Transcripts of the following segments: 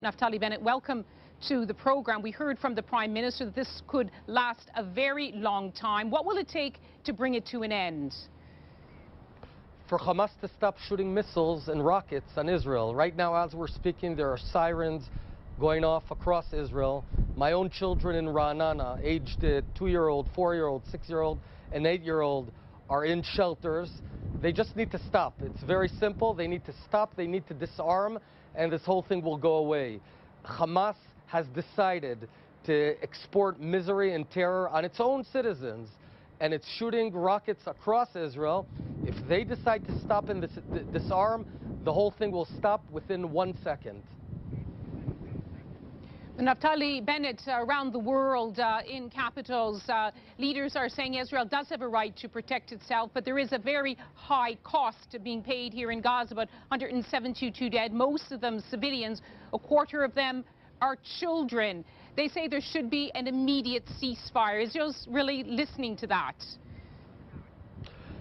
Naftali Bennett, welcome to the program. We heard from the Prime Minister that this could last a very long time. What will it take to bring it to an end? For Hamas to stop shooting missiles and rockets on Israel. Right now, as we're speaking, there are sirens going off across Israel. My own children in Ra'anana, aged 2-year-old, 4-year-old, 6-year-old, and 8-year-old, are in shelters. They just need to stop. It's very simple. They need to stop. They need to disarm, and this whole thing will go away. Hamas has decided to export misery and terror on its own citizens, and it's shooting rockets across Israel. If they decide to stop and disarm, the whole thing will stop within 1 second. Naftali Bennett, around the world, in capitals, leaders are saying Israel does have a right to protect itself, but there is a very high cost being paid here in Gaza, about 172 dead, most of them civilians, a quarter of them are children. They say there should be an immediate ceasefire. Is Israel really listening to that?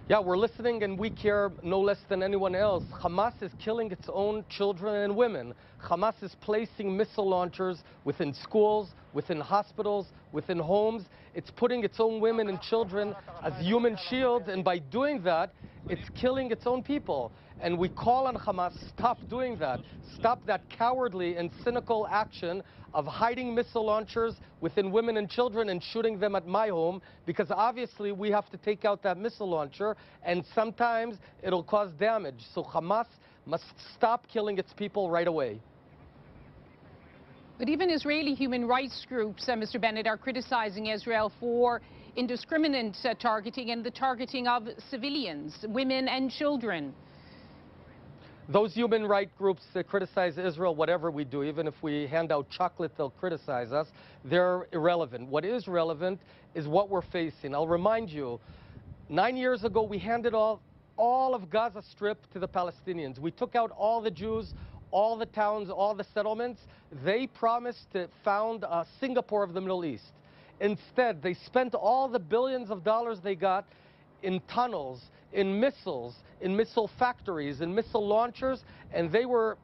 Yeah, we're listening, and we care no less than anyone else. Hamas is killing its own children and women. Hamas is placing missile launchers within schools, within hospitals, within homes. It's putting its own women and children as human shields, and by doing that, it's killing its own people. And we call on Hamas, stop doing that. Stop that cowardly and cynical action of hiding missile launchers within women and children and shooting them at my home, because obviously we have to take out that missile launcher, and sometimes it'll cause damage. So Hamas must stop killing its people right away. But even Israeli human rights groups, Mr. Bennett, are criticizing Israel for indiscriminate targeting and the targeting of civilians, women and children. Those human rights groups criticize Israel, whatever we do. Even if we hand out chocolate, they'll criticize us. They're irrelevant. What is relevant is what we're facing. I'll remind you, 9 years ago, we handed all of Gaza Strip to the Palestinians. We took out all the Jews, all the towns, all the settlements. They promised to found Singapore of the Middle East. Instead, they spent all the billions of dollars they got in tunnels, in missiles, in missile factories, in missile launchers, and they were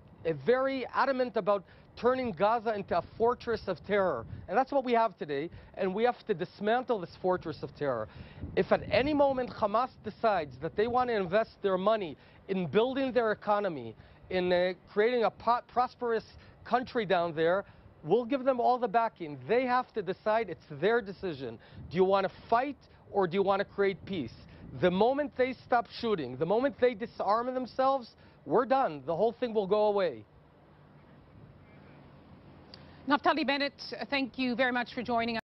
very adamant about turning Gaza into a fortress of terror. And that's what we have today, and we have to dismantle this fortress of terror. If at any moment Hamas decides that they want to invest their money in building their economy, in creating a prosperous country down there, we'll give them all the backing. They have to decide. It's their decision. Do you want to fight, or do you want to create peace? The moment they stop shooting, the moment they disarm themselves, we're done. The whole thing will go away. Naftali Bennett, thank you very much for joining us.